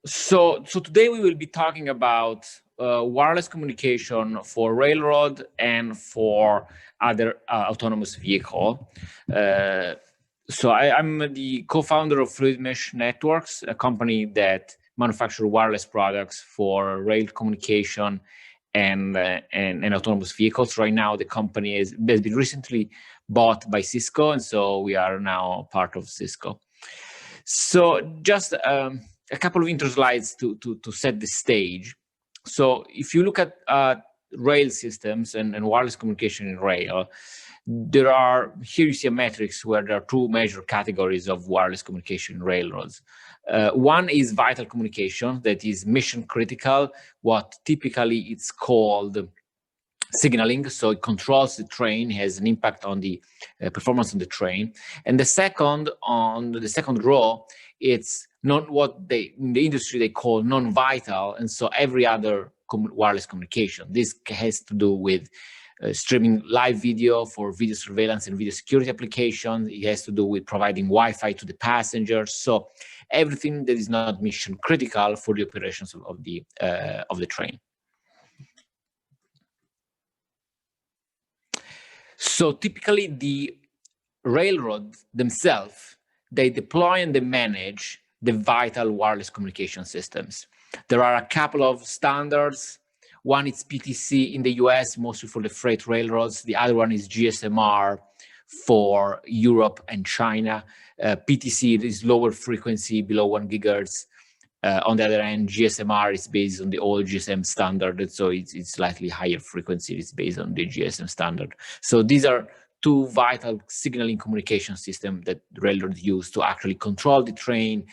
So today we will be talking about wireless communication for railroad and for other autonomous vehicle. So I'm the co-founder of Fluidmesh Networks, a company that manufactures wireless products for rail communication and autonomous vehicles. Right now, the company has been recently bought by Cisco, and so we are now part of Cisco. So just a couple of intro slides to set the stage. So if you look at rail systems and wireless communication in rail, there are, here you see a matrix where there are two major categories of wireless communication in railroads. One is vital communication, that is mission critical, what typically it's called signaling, so it controls the train, has an impact on the performance of the train. And the second, on the second row, it's not what they in the industry they call non-vital, and so every other wireless communication. This has to do with streaming live video for video surveillance and video security applications. It has to do with providing Wi-Fi to the passengers. So everything that is not mission critical for the operations of the train. So typically the railroads themselves, they deploy and they manage the vital wireless communication systems. There are a couple of standards. One is PTC in the US, mostly for the freight railroads. The other one is GSMR for Europe and China. PTC is lower frequency, below 1 gigahertz. On the other hand, GSMR is based on the old GSM standard, so it's slightly higher frequency. It's based on the GSM standard. So these are two vital signaling communication systems that railroads use to actually control the train,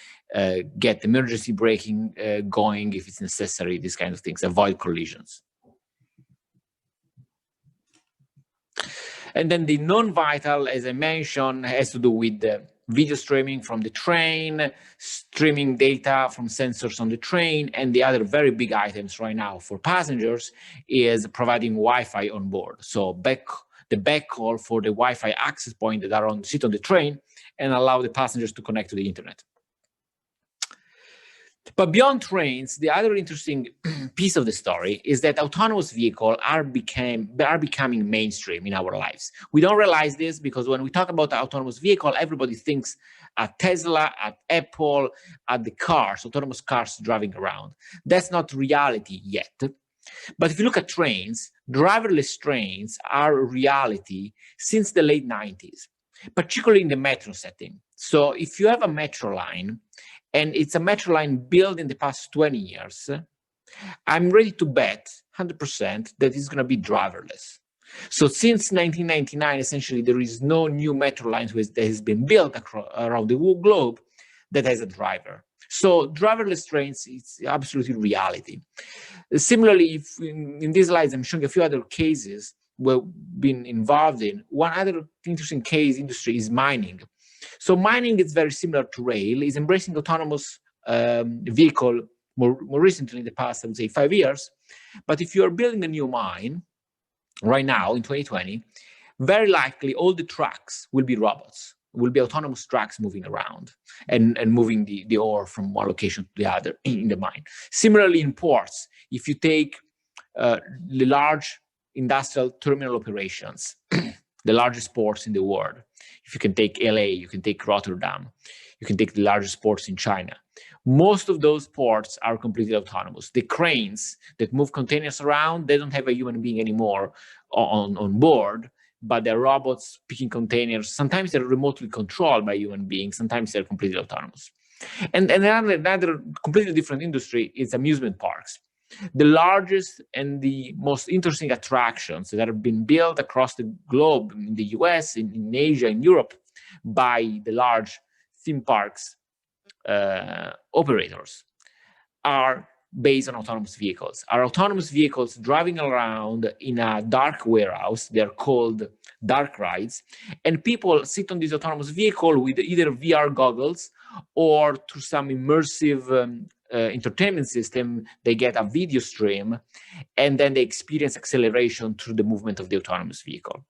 get emergency braking going if it's necessary, these kind of things, avoid collisions. And then the non-vital, as I mentioned, has to do with the video streaming from the train, streaming data from sensors on the train, and the other very big items right now for passengers is providing Wi-Fi on board. So the backhaul for the Wi-Fi access point that are on sit on the train and allow the passengers to connect to the internet. But beyond trains, the other interesting piece of the story is that autonomous vehicles are becoming mainstream in our lives. We don't realize this because when we talk about the autonomous vehicle, everybody thinks at Tesla, at Apple, at the cars, autonomous cars driving around. That's not reality yet. But if you look at trains, driverless trains are a reality since the late 90s, particularly in the metro setting. So if you have a metro line, and it's a metro line built in the past 20 years, I'm ready to bet 100% that it's going to be driverless. So since 1999, essentially, there is no new metro line that has been built around the whole globe that has a driver. So driverless trains, it's absolutely reality. Similarly, if in these slides, I'm showing a few other cases we've been involved in. One other interesting case industry is mining. So mining is very similar to rail, is embracing autonomous vehicle more recently in the past, I would say 5 years. But if you're building a new mine right now in 2020, very likely all the trucks will be robots, will be autonomous trucks moving around and moving the ore from one location to the other in the mine. Similarly in ports, if you take the large industrial terminal operations, the largest ports in the world. If you can take LA, you can take Rotterdam, you can take the largest ports in China. Most of those ports are completely autonomous. The cranes that move containers around, they don't have a human being anymore on board, but they're robots picking containers. Sometimes they're remotely controlled by human beings, sometimes they're completely autonomous. And another completely different industry is amusement parks. The largest and the most interesting attractions that have been built across the globe in the US, in Asia, in Europe, by the large theme parks operators are based on autonomous vehicles. Are autonomous vehicles driving around in a dark warehouse. They're called dark rides. And people sit on this autonomous vehicle with either VR goggles or through some immersive entertainment system. They get a video stream and then they experience acceleration through the movement of the autonomous vehicle.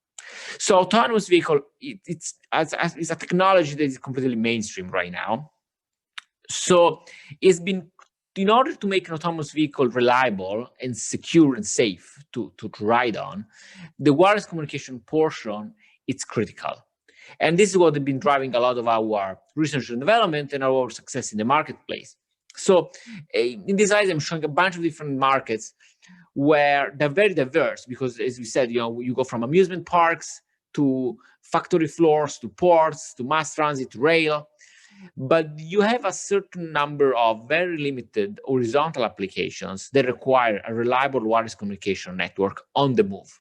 So autonomous vehicle, it's a technology that is completely mainstream right now. So it's been in order to make an autonomous vehicle reliable and secure and safe to ride on, the wireless communication portion is critical. And this is what has been driving a lot of our research and development and our success in the marketplace. So in this slide, I'm showing a bunch of different markets where they're very diverse because, as we said, you go from amusement parks to factory floors to ports to mass transit, rail. But you have a certain number of very limited horizontal applications that require a reliable wireless communication network on the move.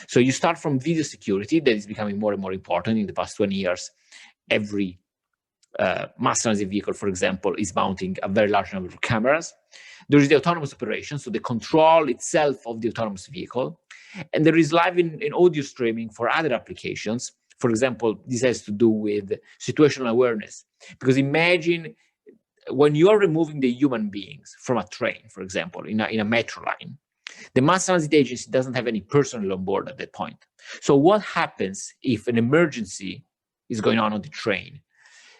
So you start from video security that is becoming more and more important in the past 20 years. Every mass transit vehicle, for example, is mounting a very large number of cameras. There is the autonomous operation, so the control itself of the autonomous vehicle. And there is live in audio streaming for other applications. For example, this has to do with situational awareness. Because imagine when you are removing the human beings from a train, for example, in a metro line, the mass transit agency doesn't have any personnel on board at that point. So what happens if an emergency is going on the train?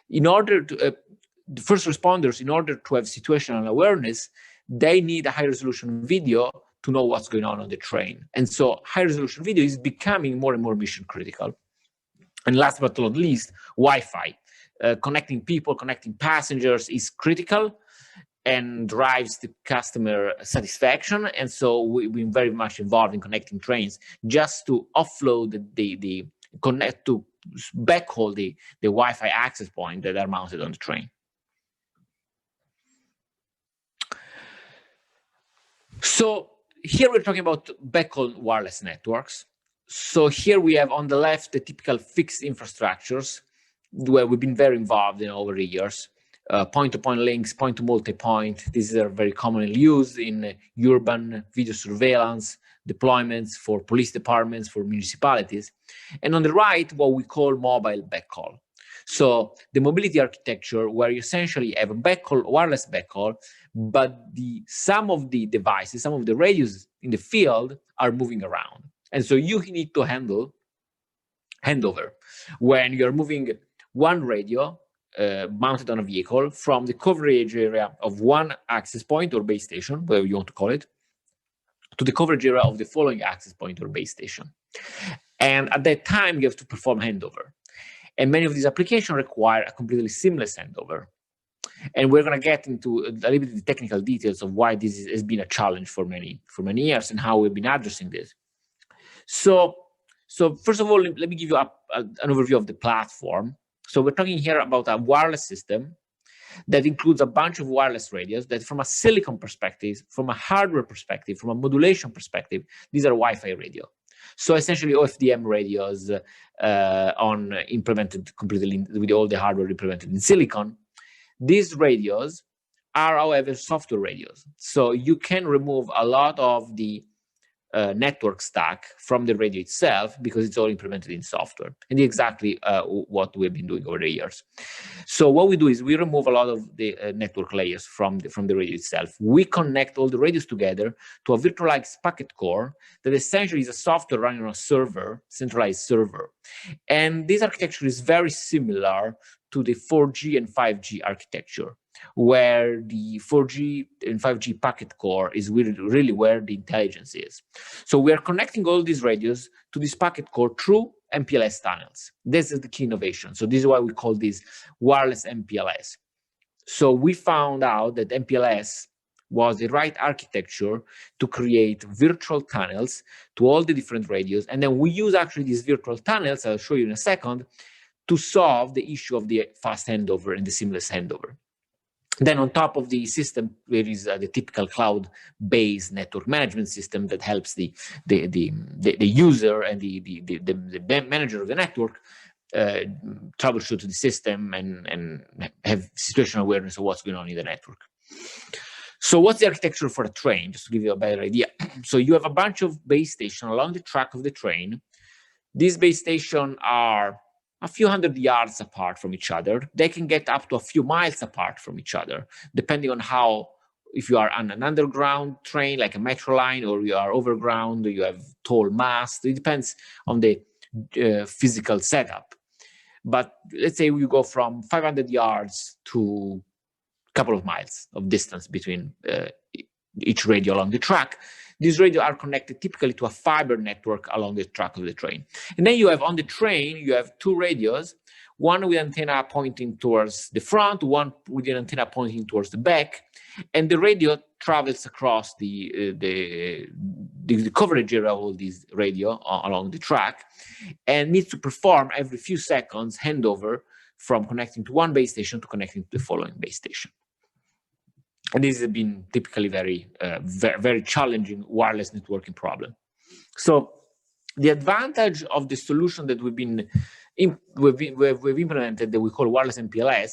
In order to, the first responders, in order to have situational awareness, they need a high-resolution video to know what's going on the train. And so high-resolution video is becoming more and more mission-critical. And last but not least, Wi-Fi. Connecting people, connecting passengers is critical and drives the customer satisfaction. And so we've been very much involved in connecting trains just to offload the connect to backhaul the Wi-Fi access point that are mounted on the train. So here we're talking about backhaul wireless networks. So here we have on the left the typical fixed infrastructures where we've been very involved in over the years. Point-to-point links, point-to-multipoint. These are very commonly used in urban video surveillance, deployments for police departments, for municipalities. And on the right, what we call mobile backhaul. So the mobility architecture where you essentially have a backhaul, wireless backhaul, but some of the devices, some of the radios in the field are moving around. And so you need to handle handover when you're moving one radio mounted on a vehicle from the coverage area of one access point or base station, whatever you want to call it, to the coverage area of the following access point or base station. And at that time, you have to perform handover. And many of these applications require a completely seamless handover. And we're going to get into a little bit of the technical details of why this has been a challenge for many years and how we've been addressing this. So first of all, let me give you an overview of the platform. So we're talking here about a wireless system that includes a bunch of wireless radios that from a silicon perspective, from a hardware perspective, from a modulation perspective, these are Wi-Fi radio. So essentially OFDM radios implemented completely with all the hardware implemented in silicon. These radios are, however, software radios. So you can remove a lot of the network stack from the radio itself because it's all implemented in software, and exactly what we've been doing over the years. So what we do is we remove a lot of the network layers from the radio itself. We connect all the radios together to a virtualized packet core that essentially is a software running on a server, centralized server. And this architecture is very similar to the 4G and 5G architecture, where the 4G and 5G packet core is really where the intelligence is. So we are connecting all these radios to this packet core through MPLS tunnels. This is the key innovation. So this is why we call this wireless MPLS. So we found out that MPLS was the right architecture to create virtual tunnels to all the different radios. And then we use actually these virtual tunnels, I'll show you in a second, to solve the issue of the fast handover and the seamless handover. Then on top of the system, there is the typical cloud-based network management system that helps the user and the manager of the network troubleshoot the system and have situational awareness of what's going on in the network. So what's the architecture for a train? Just to give you a better idea. So you have a bunch of base stations along the track of the train. These base stations are a few hundred yards apart from each other. They can get up to a few miles apart from each other, depending on how, if you are on an underground train, like a metro line, or you are overground, or you have tall masts. It depends on the physical setup. But let's say we go from 500 yards to couple of miles of distance between each radio along the track. These radios are connected typically to a fiber network along the track of the train. And then you have on the train, you have two radios, one with antenna pointing towards the front, one with an antenna pointing towards the back. And the radio travels across the coverage area of all these radio along the track and needs to perform every few seconds handover from connecting to one base station to connecting to the following base station. And this has been typically very challenging wireless networking problem. So the advantage of the solution that we've implemented that we call Wirelessmpls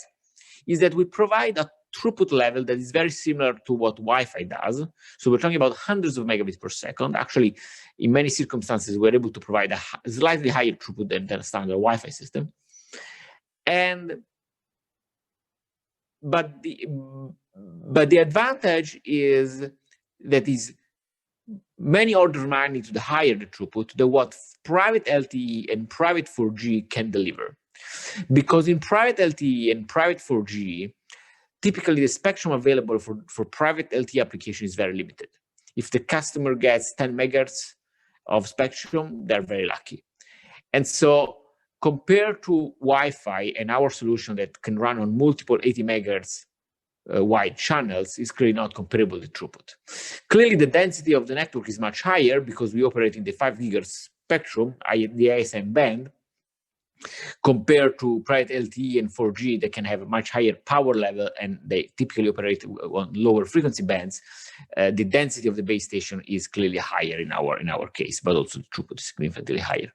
is that we provide a throughput level that is very similar to what Wi-Fi does. So we're talking about hundreds of megabits per second. Actually, in many circumstances, we're able to provide a slightly higher throughput than a standard Wi-Fi system. But the advantage is that is many orders of magnitude higher the throughut than what private LTE and private 4G can deliver. Because in private LTE and private 4G, typically the spectrum available for private LTE application is very limited. If the customer gets 10 megahertz of spectrum, they're very lucky. And so compared to Wi-Fi and our solution that can run on multiple 80 megahertz wide channels is clearly not comparable to throughput. Clearly, the density of the network is much higher because we operate in the 5 gigahertz spectrum, the ASM band, compared to private LTE and 4G that can have a much higher power level and they typically operate on lower frequency bands. The density of the base station is clearly higher in our case, but also the throughput is significantly higher.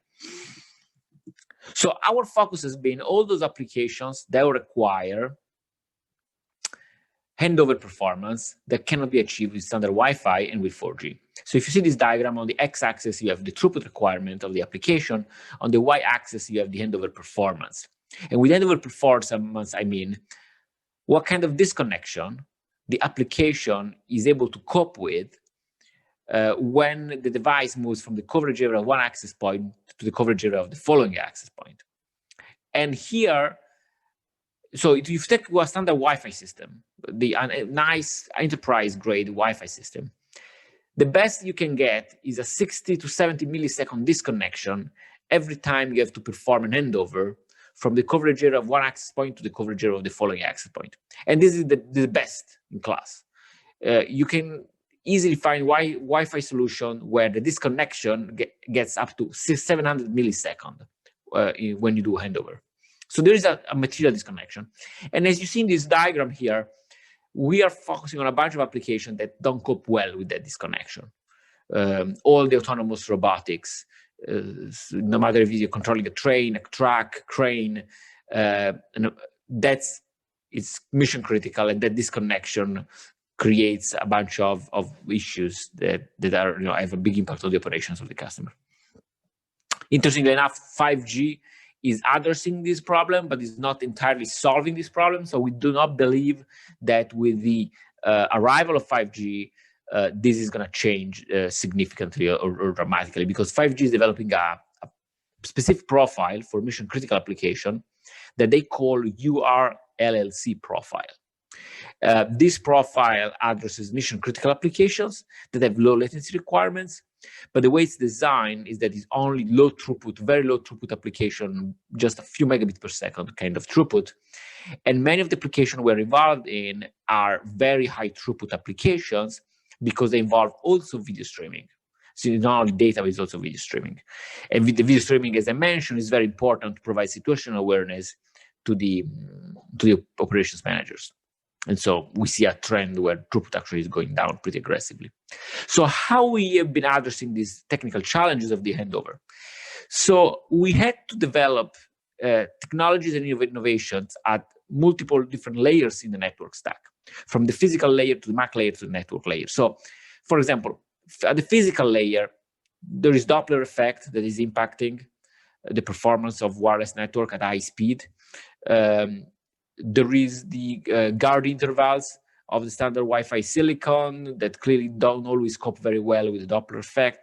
So our focus has been all those applications that require handover performance that cannot be achieved with standard Wi-Fi and with 4G. So if you see this diagram, on the x-axis, you have the throughput requirement of the application. On the y-axis, you have the handover performance. And with handover performance, I mean, what kind of disconnection the application is able to cope with when the device moves from the coverage area of one access point to the coverage area of the following access point. And here, so if you take a standard Wi-Fi system, the nice enterprise-grade Wi-Fi system, the best you can get is a 60 to 70 millisecond disconnection every time you have to perform an handover from the coverage area of one access point to the coverage area of the following access point. And this is the best in class. You can easily find Wi-Fi solution where the disconnection gets up to 700 milliseconds when you do a handover. So there is a material disconnection. And as you see in this diagram here, we are focusing on a bunch of applications that don't cope well with that disconnection. All the autonomous robotics, no matter if you're controlling a train, a truck, crane, it's mission critical, and that disconnection creates a bunch of issues that are, have a big impact on the operations of the customer. Interestingly enough, 5G is addressing this problem, but is not entirely solving this problem. So we do not believe that with the arrival of 5G, this is going to change significantly or dramatically, because 5G is developing a specific profile for mission critical application that they call URLLC profile. This profile addresses mission critical applications that have low latency requirements, but the way it's designed is that it's only low throughput, very low throughput application, just a few megabits per second kind of throughput. And many of the applications we're involved in are very high throughput applications because they involve also video streaming. So not only data, but it's also video streaming. And with the video streaming, as I mentioned, is very important to provide situational awareness to the operations managers. And so we see a trend where throughput actually is going down pretty aggressively. So how we have been addressing these technical challenges of the handover? So we had to develop technologies and innovations at multiple different layers in the network stack, from the physical layer to the MAC layer to the network layer. So, for example, at the physical layer, there is Doppler effect that is impacting the performance of wireless network at high speed. There is the guard intervals of the standard Wi-Fi silicon that clearly don't always cope very well with the Doppler effect.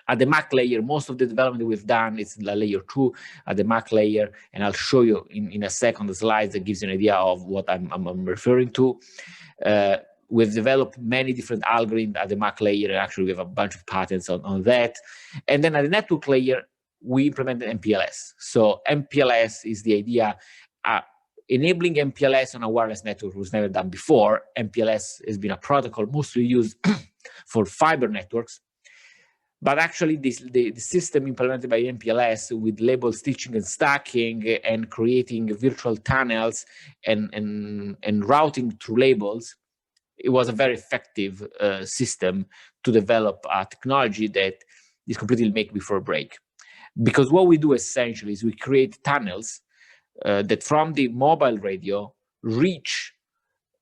At the MAC layer, most of the development we've done is the layer 2 at the MAC layer, and I'll show you in a second the slides that gives you an idea of what I'm referring to. We've developed many different algorithms at the MAC layer. Actually, we have a bunch of patents on that. And then at the network layer, we implemented MPLS. So MPLS is the idea, enabling MPLS on a wireless network was never done before. MPLS has been a protocol mostly used for fiber networks. But actually, the system implemented by MPLS with label stitching and stacking and creating virtual tunnels and routing through labels, it was a very effective system to develop a technology that is completely make before break. Because what we do essentially is we create tunnels that from the mobile radio reach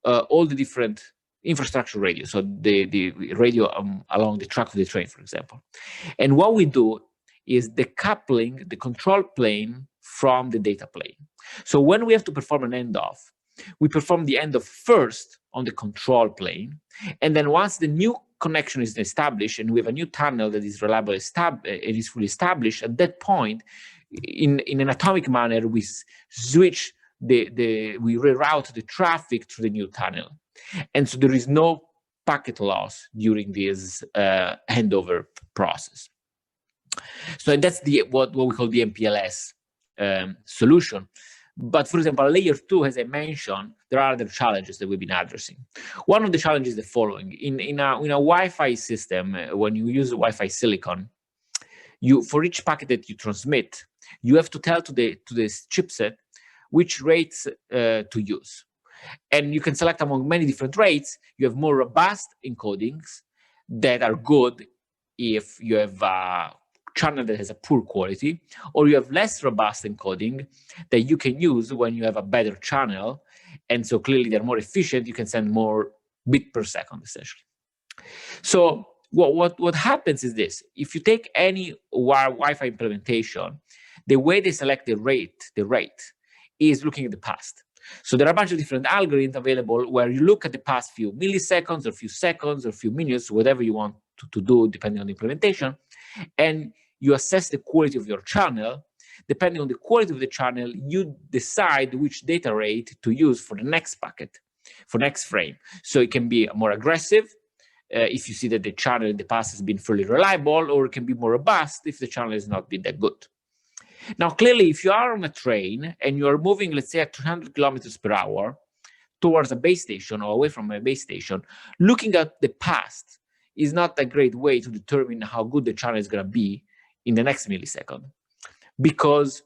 all the different infrastructure radio, so the radio along the track of the train, for example. And what we do is decoupling the control plane from the data plane. So when we have to perform an handoff, we perform the handoff first on the control plane, and then once the new connection is established and we have a new tunnel that is reliable and is fully established, at that point, in an atomic manner, we switch we reroute the traffic through the new tunnel. And so there is no packet loss during this handover process. So that's what we call the MPLS solution. But for example, layer 2, as I mentioned, there are other challenges that we've been addressing. One of the challenges is the following. In a Wi-Fi system, when you use Wi-Fi silicon, for each packet that you transmit, you have to tell to this chipset which rates to use. And you can select among many different rates. You have more robust encodings that are good if you have a channel that has a poor quality, or you have less robust encoding that you can use when you have a better channel. And so clearly they're more efficient. You can send more bit per second, essentially. So what happens is this. If you take any Wi-Fi implementation, the way they select the rate is looking at the past. So there are a bunch of different algorithms available where you look at the past few milliseconds or few seconds or few minutes, whatever you want to do, depending on the implementation, and you assess the quality of your channel. Depending on the quality of the channel, you decide which data rate to use for the next packet, for next frame. So it can be more aggressive if you see that the channel in the past has been fairly reliable, or it can be more robust if the channel has not been that good. Now, clearly, if you are on a train and you are moving, let's say, at 200 kilometers per hour towards a base station or away from a base station, looking at the past is not a great way to determine how good the channel is going to be in the next millisecond. Because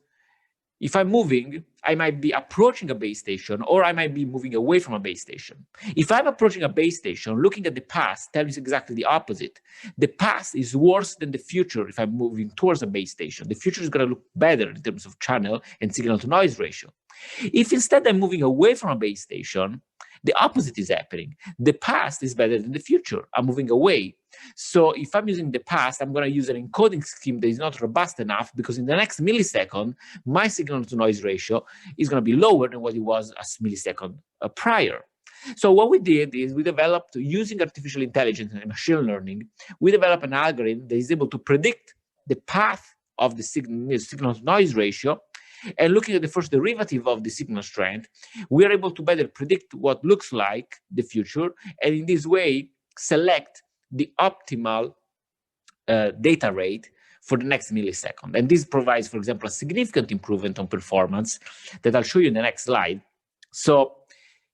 if I'm moving, I might be approaching a base station, or I might be moving away from a base station. If I'm approaching a base station, looking at the past tells me exactly the opposite. The past is worse than the future if I'm moving towards a base station. The future is going to look better in terms of channel and signal-to-noise ratio. If instead I'm moving away from a base station, the opposite is happening. The past is better than the future. I'm moving away. So if I'm using the past, I'm going to use an encoding scheme that is not robust enough, because in the next millisecond, my signal-to-noise ratio is going to be lower than what it was a millisecond prior. So what we did is we developed, using artificial intelligence and machine learning, we developed an algorithm that is able to predict the path of the signal-to-noise ratio. And looking at the first derivative of the signal strength, we are able to better predict what looks like the future, and in this way select the optimal data rate for the next millisecond. And this provides, for example, a significant improvement on performance that I'll show you in the next slide. So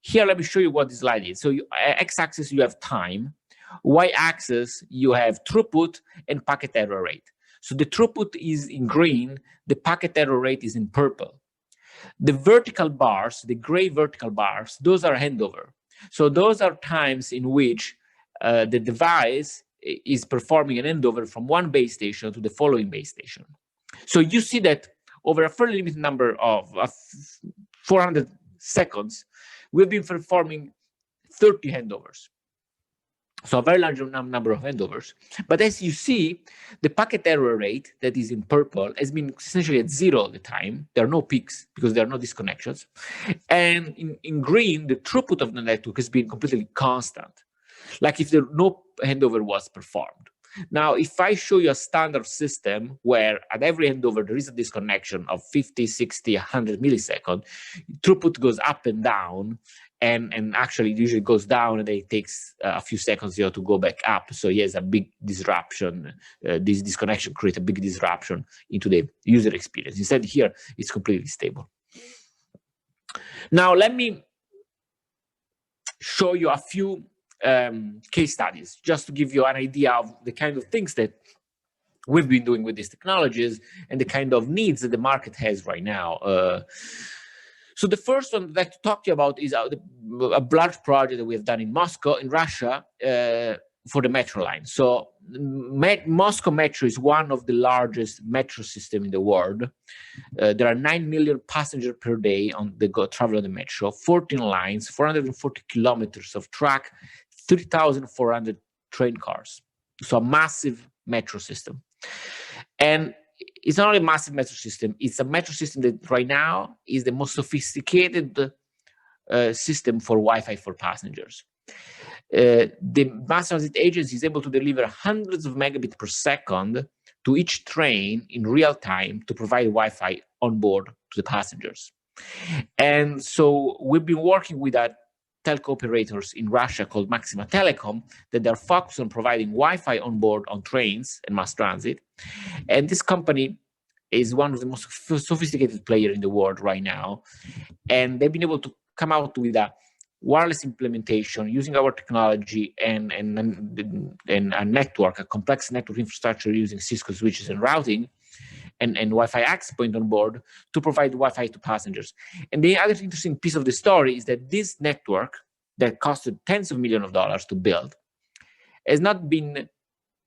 here, let me show you what this slide is. So x-axis, you have time. Y-axis, you have throughput and packet error rate. So the throughput is in green, the packet error rate is in purple. The vertical bars, the gray vertical bars, those are handover. So those are times in which the device is performing an handover from one base station to the following base station. So you see that over a fairly limited number of 400 seconds, we've been performing 30 handovers. So a very large number of handovers. But as you see, the packet error rate that is in purple has been essentially at 0 all the time. There are no peaks because there are no disconnections. And in green, the throughput of the network has been completely constant, like if no handover was performed. Now, if I show you a standard system where at every handover there is a disconnection of 50, 60, 100 milliseconds, throughput goes up and down, and actually it usually goes down, and then it takes a few seconds to go back up. So yes, a big disruption. This disconnection creates a big disruption into the user experience. Instead, here it's completely stable. Now, let me show you a few case studies, just to give you an idea of the kind of things that we've been doing with these technologies and the kind of needs that the market has right now. So the first one I'd like to talk to you about is a large project that we have done in Moscow, in Russia, for the metro line. So Moscow Metro is one of the largest metro systems in the world. There are 9 million passengers per day that travel on the metro, 14 lines, 440 kilometers of track, 3,400 train cars. So a massive metro system. And it's not only a massive metro system, it's a metro system that right now is the most sophisticated system for Wi-Fi for passengers. The mass transit agency is able to deliver hundreds of megabits per second to each train in real time to provide Wi-Fi on board to the passengers. And so we've been working with telco operators in Russia called Maxima Telecom that are focused on providing Wi-Fi on board on trains and mass transit. And this company is one of the most sophisticated players in the world right now. And they've been able to come out with a wireless implementation using our technology and a network, a complex network infrastructure using Cisco switches and routing and Wi-Fi access point on board to provide Wi-Fi to passengers. And the other interesting piece of the story is that this network that costed tens of millions of dollars to build has not been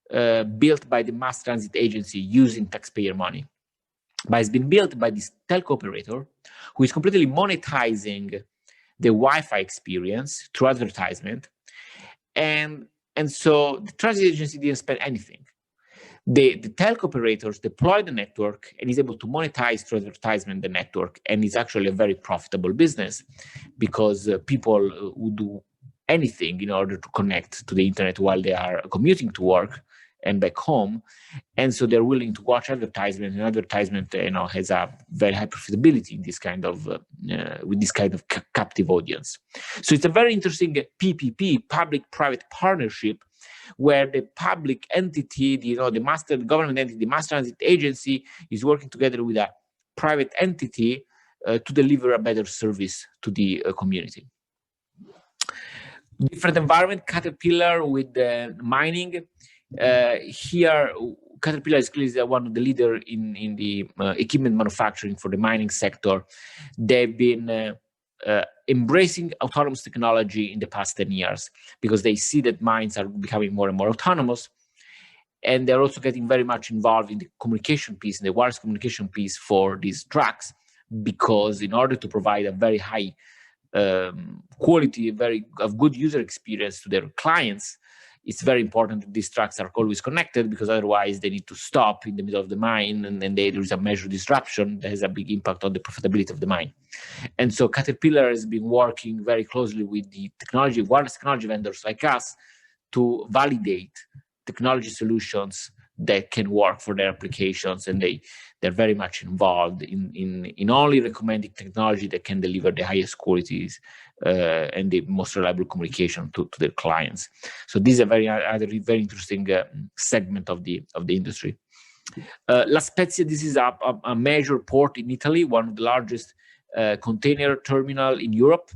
built by the mass transit agency using taxpayer money, but it's been built by this telco operator who is completely monetizing the Wi-Fi experience through advertisement. And so the transit agency didn't spend anything. The telco operators deploy the network and is able to monetize through advertisement the network. And it's actually a very profitable business because people would do anything in order to connect to the internet while they are commuting to work and back home. And so they're willing to watch advertisement, and advertisement has a very high profitability in this kind of with this kind of captive audience. So it's a very interesting PPP, public-private partnership, where the public entity, the master government entity, the mass transit agency is working together with a private entity to deliver a better service to the community. Different environment, Caterpillar with mining. Here, Caterpillar is clearly one of the leaders in the equipment manufacturing for the mining sector. They've been embracing autonomous technology in the past 10 years because they see that mines are becoming more and more autonomous. And they're also getting very much involved in the communication piece, in the wireless communication piece for these trucks, because in order to provide a very high quality, of good user experience to their clients, it's very important that these trucks are always connected, because otherwise they need to stop in the middle of the mine, and then there is a major disruption that has a big impact on the profitability of the mine. And so Caterpillar has been working very closely with the wireless technology vendors like us to validate technology solutions that can work for their applications, and they're very much involved in only recommending technology that can deliver the highest qualities and the most reliable communication to their clients. So this is a very interesting segment of the industry. La Spezia, this is a major port in Italy, one of the largest container terminal in Europe.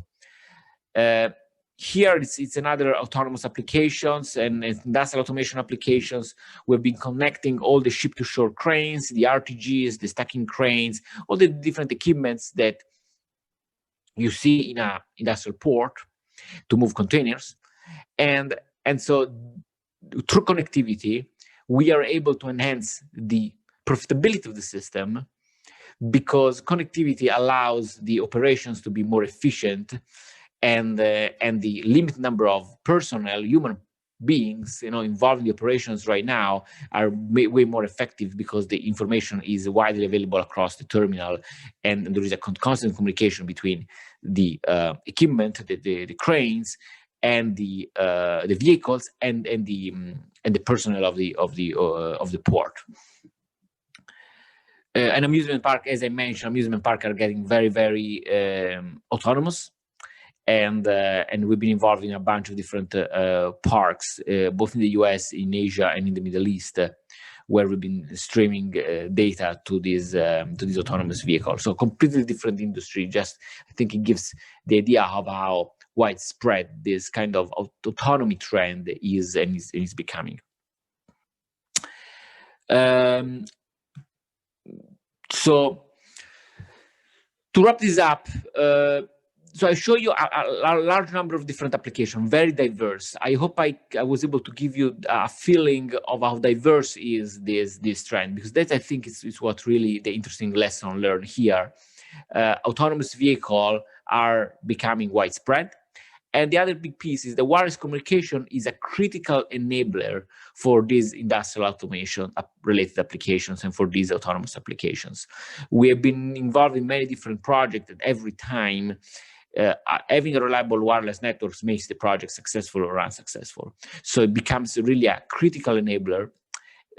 Here, it's another autonomous applications and industrial automation applications. We've been connecting all the ship-to-shore cranes, the RTGs, the stacking cranes, all the different equipments that you see in an industrial port to move containers. And so through connectivity, we are able to enhance the profitability of the system, because connectivity allows the operations to be more efficient, and the limited number of personnel, human beings, involved in the operations right now are way more effective, because the information is widely available across the terminal, and there is a constant communication between the equipment, the cranes, and the vehicles and the personnel of the port. An amusement park, as I mentioned, amusement park are getting very, very autonomous, and we've been involved in a bunch of different parks, both in the US, in Asia, and in the Middle East, where we've been streaming data to these autonomous vehicles. So completely different industry. Just I think it gives the idea of how widespread this kind of autonomy trend is and is becoming. So to wrap this up, so I show you a large number of different applications, very diverse. I hope I was able to give you a feeling of how diverse is this trend, because that I think is what really the interesting lesson learned here. Autonomous vehicles are becoming widespread. And the other big piece is the wireless communication is a critical enabler for these industrial automation related applications and for these autonomous applications. We have been involved in many different projects, and every time having a reliable wireless networks makes the project successful or unsuccessful. So it becomes really a critical enabler.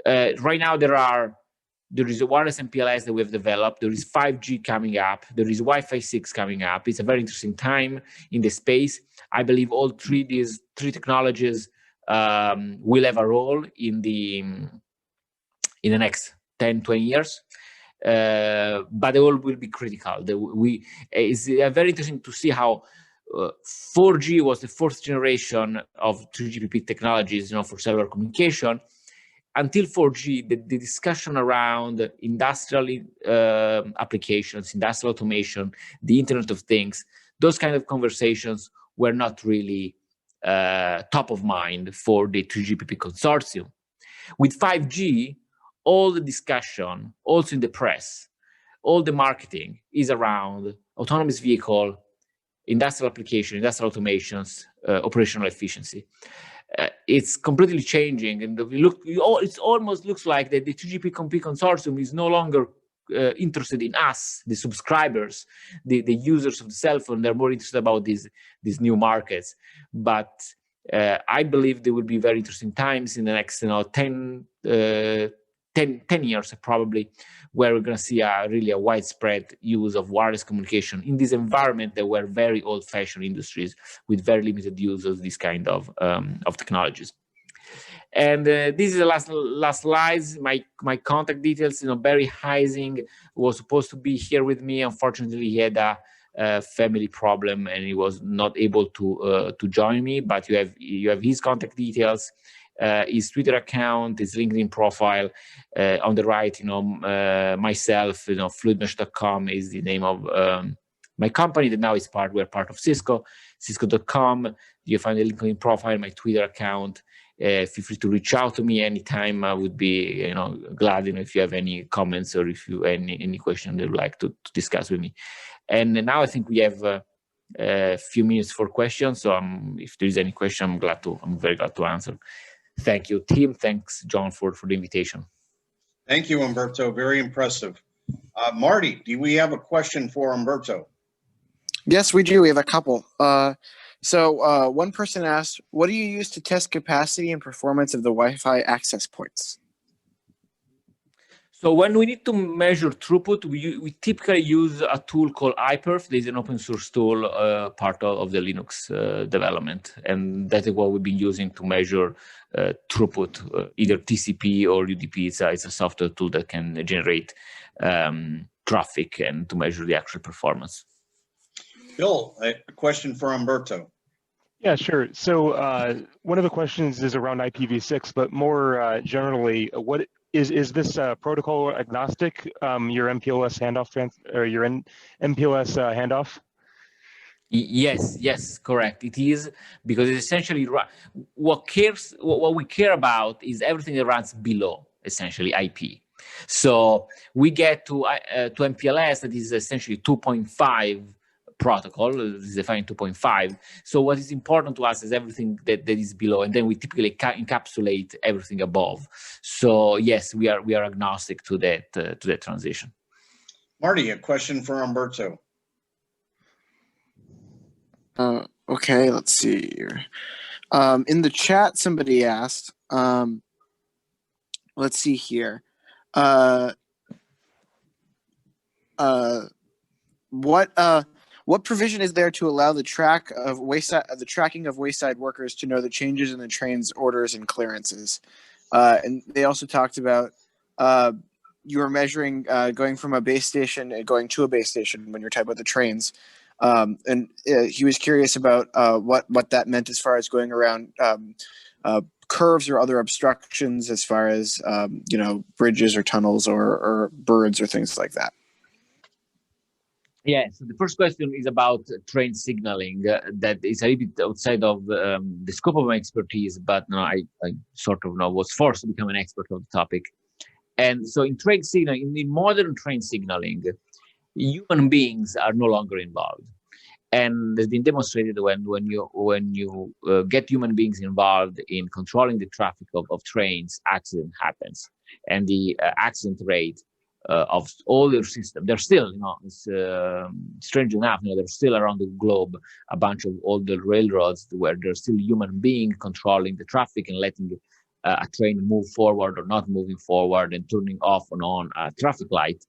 Right now, there is a Wirelessmpls that we have developed. There is 5G coming up. There is Wi-Fi 6 coming up. It's a very interesting time in the space. I believe all these three technologies will have a role in the next 10, 20 years. But they all will be critical. It's very interesting to see how 4G was the fourth generation of 3GPP technologies, for cellular communication. Until 4G, the discussion around industrial applications, industrial automation, the Internet of Things, those kind of conversations were not really top of mind for the 3GPP consortium. With 5G, all the discussion, also in the press, all the marketing is around autonomous vehicle, industrial application, industrial automations, operational efficiency. It's completely changing, and it almost looks like that the 3GPP consortium is no longer interested in us, the subscribers, the users of the cell phone. They're more interested about these new markets. But I believe there will be very interesting times in the next 10 years probably, where we're going to see really a widespread use of wireless communication in this environment that were very old-fashioned industries with very limited use of this kind of technologies. And this is the last slides. My contact details. Barry Eising was supposed to be here with me. Unfortunately, he had a family problem and he was not able to join me. But you have his contact details. His Twitter account, his LinkedIn profile. On the right, myself, fluidmesh.com is the name of my company that now we're part of Cisco, cisco.com. You find the LinkedIn profile, my Twitter account. Feel free to reach out to me anytime. I would be, glad, if you have any comments or if you any question that you'd like to discuss with me. And now I think we have a few minutes for questions. So if there is any question, I'm very glad to answer. Thank you, team. Thanks, John, for the invitation. Thank you, Umberto. Very impressive. Marty, do we have a question for Umberto? Yes, we do. We have a couple. So one person asked, what do you use to test capacity and performance of the Wi-Fi access ports? So when we need to measure throughput, we typically use a tool called iPerf. There's an open source tool, part of the Linux development. And that is what we've been using to measure throughput, either TCP or UDP. It's a software tool that can generate traffic and to measure the actual performance. Bill, a question for Umberto. Yeah, sure. So one of the questions is around IPv6, but more generally, what is this protocol agnostic? Your MPLS handoff or your MPLS handoff? Yes, correct. It is, because it's essentially what we care about is everything that runs below, essentially IP. So we get to MPLS, that is essentially 2.5 protocol, is defined 2.5. So what is important to us is everything that is below, and then we typically encapsulate everything above. So yes, we are agnostic to that transition. Marty, a question for Umberto. Okay, let's see here. In the chat, somebody asked, let's see here. What provision is there to allow the tracking of wayside workers to know the changes in the train's orders and clearances? And they also talked about you were measuring going from a base station and going to a base station when you're talking about the trains. And he was curious about what that meant as far as going around curves or other obstructions, as far as bridges or tunnels or birds or things like that. Yeah, so the first question is about train signaling. That is a little bit outside of the scope of my expertise, but no, I sort of was forced to become an expert of the topic. And so in train signaling, in modern train signaling, human beings are no longer involved. And it's been demonstrated when you get human beings involved in controlling the traffic of trains, accident happens, and the accident rate of all your system. There's still, strange enough, there's still around the globe a bunch of older railroads where there's still human being controlling the traffic and letting a train move forward or not moving forward and turning off and on a traffic light.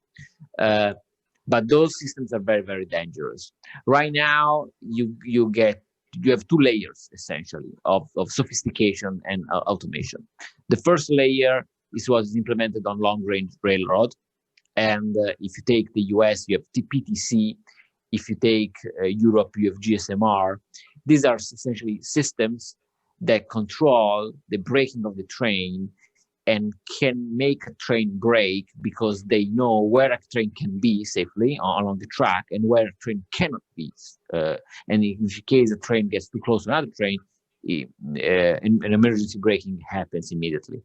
But those systems are very, very dangerous. Right now, you have two layers essentially of sophistication and automation. The first layer is what is implemented on long-range railroad. And if you take the US, you have PTC. If you take Europe, you have GSMR. These are essentially systems that control the braking of the train and can make a train brake because they know where a train can be safely along the track and where a train cannot be. And in case a train gets too close to another train, an emergency braking happens immediately.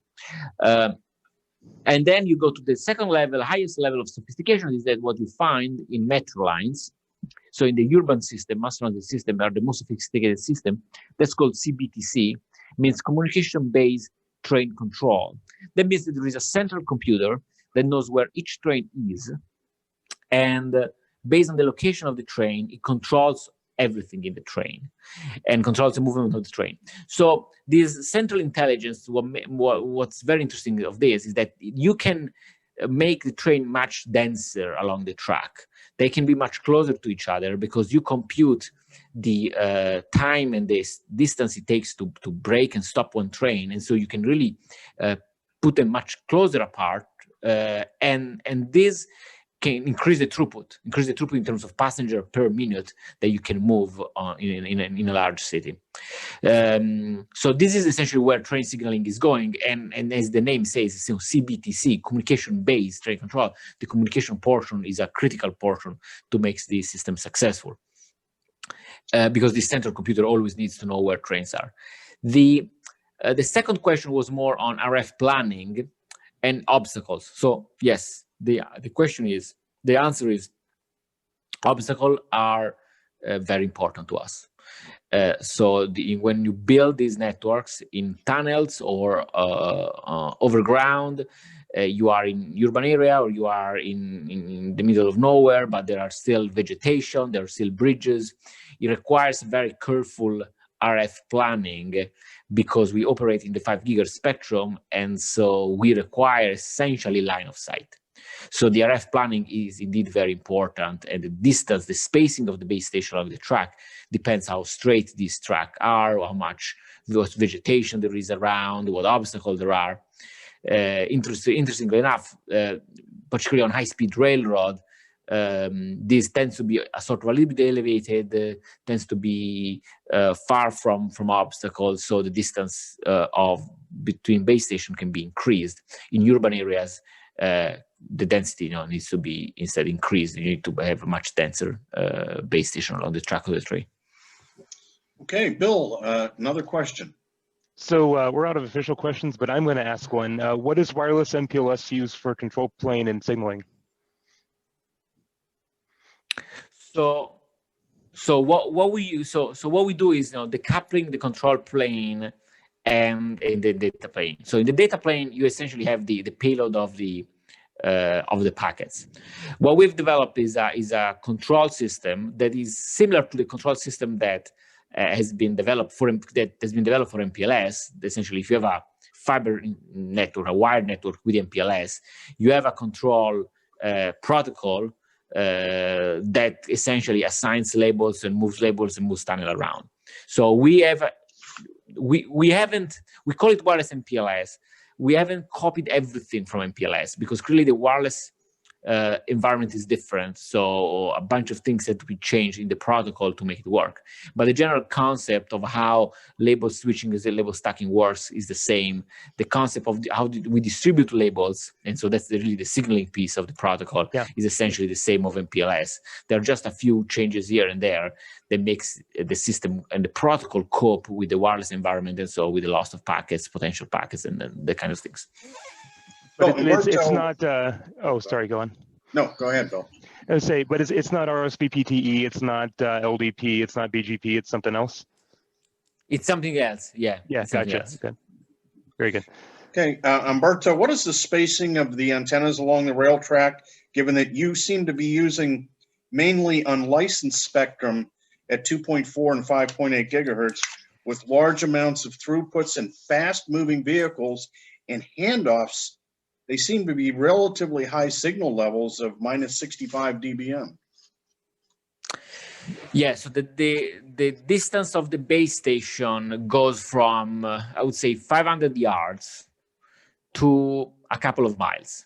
And then you go to the second level, highest level of sophistication is that what you find in metro lines. So in the urban system, mass transit system are the most sophisticated system. That's called CBTC, means communication-based train control. That means that there is a central computer that knows where each train is. And based on the location of the train, it controls everything in the train and controls the movement of the train. So this central intelligence, what's very interesting of this is that you can make the train much denser along the track. They can be much closer to each other because you compute the time and the distance it takes to brake and stop one train. And so you can really put them much closer apart. And this can increase the throughput in terms of passenger per minute that you can move in a large city. So this is essentially where train signaling is going. And as the name says, it's CBTC, communication-based train control. The communication portion is a critical portion to make this system successful. Because the central computer always needs to know where trains are. The second question was more on RF planning and obstacles. So yes, the answer is obstacles are very important to us. So when you build these networks in tunnels or overground, you are in urban area or you are in the middle of nowhere, but there are still vegetation, there are still bridges. It requires very careful RF planning because we operate in the 5 GHz spectrum, and so we require essentially line of sight. So the RF planning is indeed very important, and the distance, the spacing of the base station along the track depends how straight these tracks are, how much vegetation there is around, what obstacles there are. Interestingly enough, particularly on high-speed railroad, this tends to be a sort of a little bit elevated, tends to be far from obstacles, so the distance between base station can be increased. In urban areas, the density needs to be instead increased. You need to have a much denser base station along the track of the train. Okay, Bill, another question. So we're out of official questions, but I'm going to ask one. What is wireless MPLS used for control plane and signaling? So what we use, so what we do is decoupling the control plane and in the data plane. So in the data plane, you essentially have the payload of the packets. What we've developed is a control system that is similar to the control system that has been developed for MPLS. Essentially, if you have a fiber network, a wired network with MPLS, you have a control protocol that essentially assigns labels and moves tunnel around. So we call it wireless MPLS. We haven't copied everything from MPLS because clearly the wireless environment is different. So a bunch of things had to be changed in the protocol to make it work. But the general concept of how label switching and label stacking works is the same. The concept of how we distribute labels, and so that's really the signaling piece of the protocol, is essentially the same of MPLS. There are just a few changes here and there that makes the system and the protocol cope with the wireless environment, and so with the loss of packets, potential packets, and the kind of things. But it's not. Oh, sorry. Go on. No, go ahead, Bill. I would say, but it's not RSBPTE. It's not LDP. It's not BGP. It's something else. It's something else. Yeah. Yeah. Gotcha. Good. Very good. Okay, Umberto, what is the spacing of the antennas along the rail track, given that you seem to be using mainly unlicensed spectrum at 2.4 and 5.8 gigahertz with large amounts of throughputs and fast-moving vehicles and handoffs? They seem to be relatively high signal levels of minus 65 dBm. Yeah, so the distance of the base station goes from, I would say, 500 yards to a couple of miles.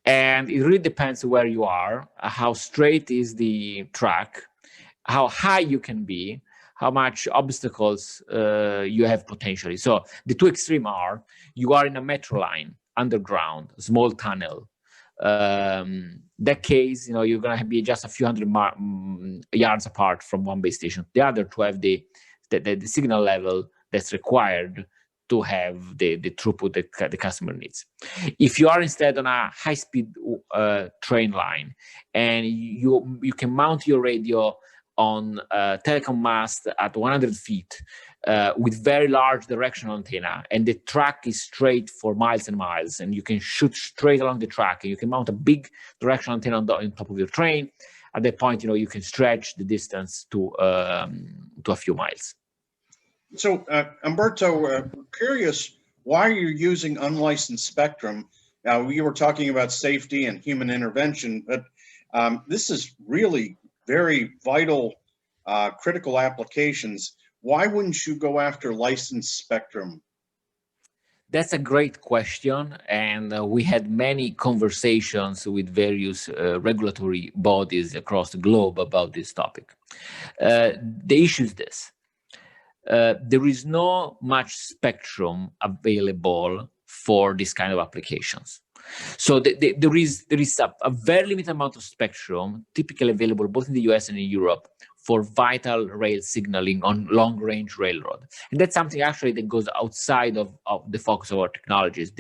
And it really depends where you are, how straight is the track, how high you can be, how much obstacles you have potentially. So the two extremes are, you are in a metro line, underground, small tunnel. That case, you're going to be just a few hundred yards apart from one base station. The other to have the signal level that's required to have the throughput that the customer needs. If you are instead on a high-speed train line and you can mount your radio on a telecom mast at 100 feet with very large directional antenna, and the track is straight for miles and miles, and you can shoot straight along the track, and you can mount a big directional antenna on top of your train. At that point, you can stretch the distance to a few miles. So, Umberto, curious why you're using unlicensed spectrum. Now, you were talking about safety and human intervention, but this is really very vital, critical applications. Why wouldn't you go after licensed spectrum? That's a great question, and we had many conversations with various regulatory bodies across the globe about this topic. The issue is this. There is not much spectrum available for this kind of applications. So there is a very limited amount of spectrum typically available both in the US and in Europe for vital rail signaling on long-range railroad. And that's something actually that goes outside of the focus of our technologies.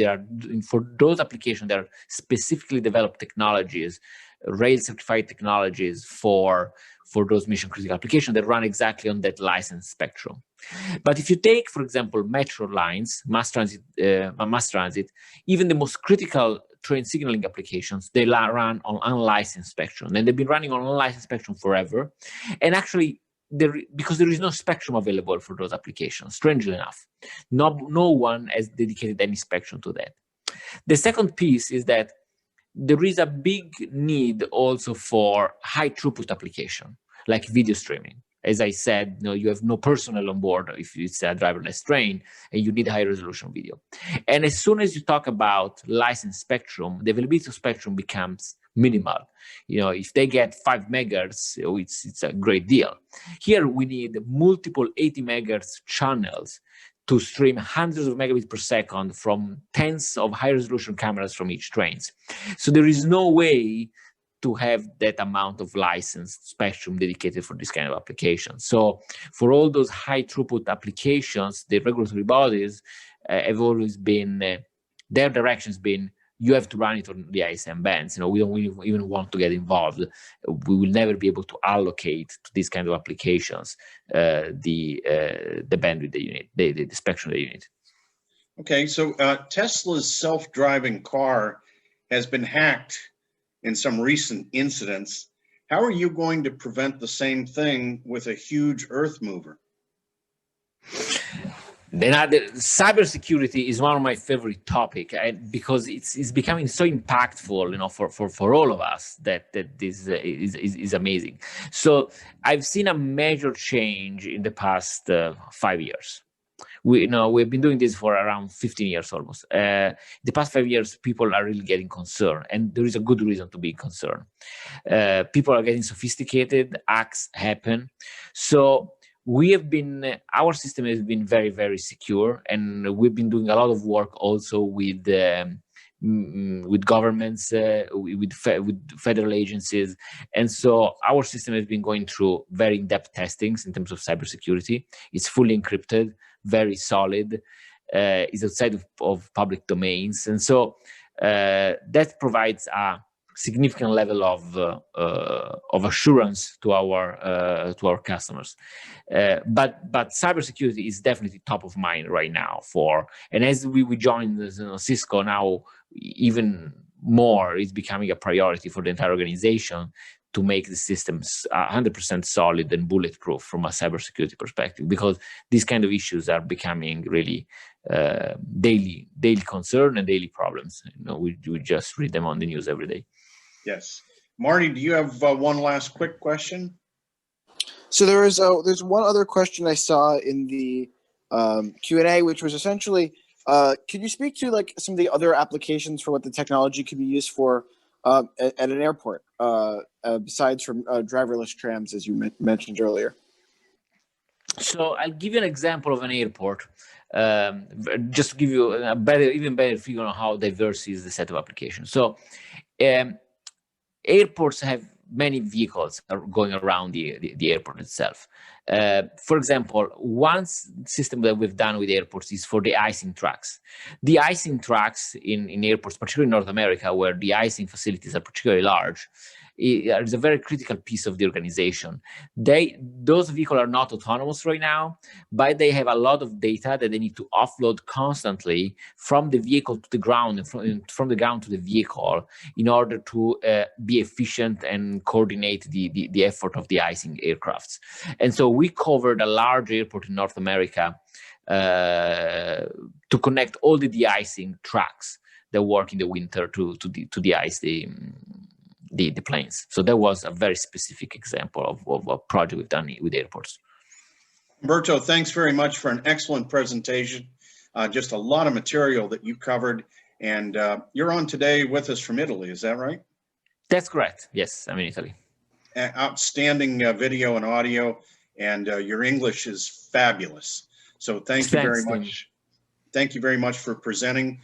For those applications, there are specifically developed technologies, rail-certified technologies for those mission-critical applications that run exactly on that licensed spectrum. But if you take, for example, metro lines, mass transit, even the most critical train signaling applications, they run on unlicensed spectrum. And they've been running on unlicensed spectrum forever. And actually, because there is no spectrum available for those applications, strangely enough, no one has dedicated any spectrum to that. The second piece is that there is a big need also for high throughput application, like video streaming. As I said, you have no personnel on board if it's a driverless train, and you need high resolution video. And as soon as you talk about licensed spectrum, the availability of spectrum becomes minimal. If they get 5 megahertz, it's a great deal. Here we need multiple 80 megahertz channels to stream hundreds of megabits per second from tens of high resolution cameras from each trains. So there is no way to have that amount of licensed spectrum dedicated for this kind of application. So for all those high throughput applications, the regulatory bodies have always been, their direction's been, you have to run it on the ISM bands. We don't even want to get involved. We will never be able to allocate to these kind of applications the bandwidth that you need, the spectrum that you need. Okay, so Tesla's self-driving car has been hacked in some recent incidents. How are you going to prevent the same thing with a huge earth mover? Cybersecurity is one of my favorite topic because it's becoming so impactful, for all of us that this is amazing. So I've seen a major change in the past 5 years. We've been doing this for around 15 years almost. The past 5 years, people are really getting concerned, and there is a good reason to be concerned. People are getting sophisticated, acts happen. So our system has been very, very secure, and we've been doing a lot of work also with governments, with federal agencies. And so our system has been going through very in-depth testings in terms of cybersecurity. It's fully encrypted, very solid, is outside of public domains. And so that provides a significant level of assurance to our customers. But cybersecurity is definitely top of mind right now and as we join Cisco now, even more is becoming a priority for the entire organization to make the systems 100% solid and bulletproof from a cybersecurity perspective, because these kind of issues are becoming really daily concern and daily problems. We just read them on the news every day. Yes. Marty, do you have one last quick question? So there's one other question I saw in the Q&A, which was essentially, could you speak to like some of the other applications for what the technology could be used for at an airport, besides from driverless trams, as you mentioned earlier? So I'll give you an example of an airport, just to give you a even better figure on how diverse is the set of applications. So airports have many vehicles going around the airport itself. For example, one system that we've done with airports is for the icing trucks. The icing trucks in airports, particularly in North America, where the icing facilities are particularly large, is a very critical piece of the organization. Those vehicles are not autonomous right now, but they have a lot of data that they need to offload constantly from the vehicle to the ground and from the ground to the vehicle in order to be efficient and coordinate the effort of the icing aircrafts. And so we covered a large airport in North America to connect all the de-icing trucks that work in the winter to de-ice the planes. So that was a very specific example of a project we've done with airports. Umberto, thanks very much for an excellent presentation. Just a lot of material that you covered, and you're on today with us from Italy, is that right? That's correct. Yes, I'm in Italy. Outstanding video and audio, and your English is fabulous. So thank you very much. Thank you very much for presenting.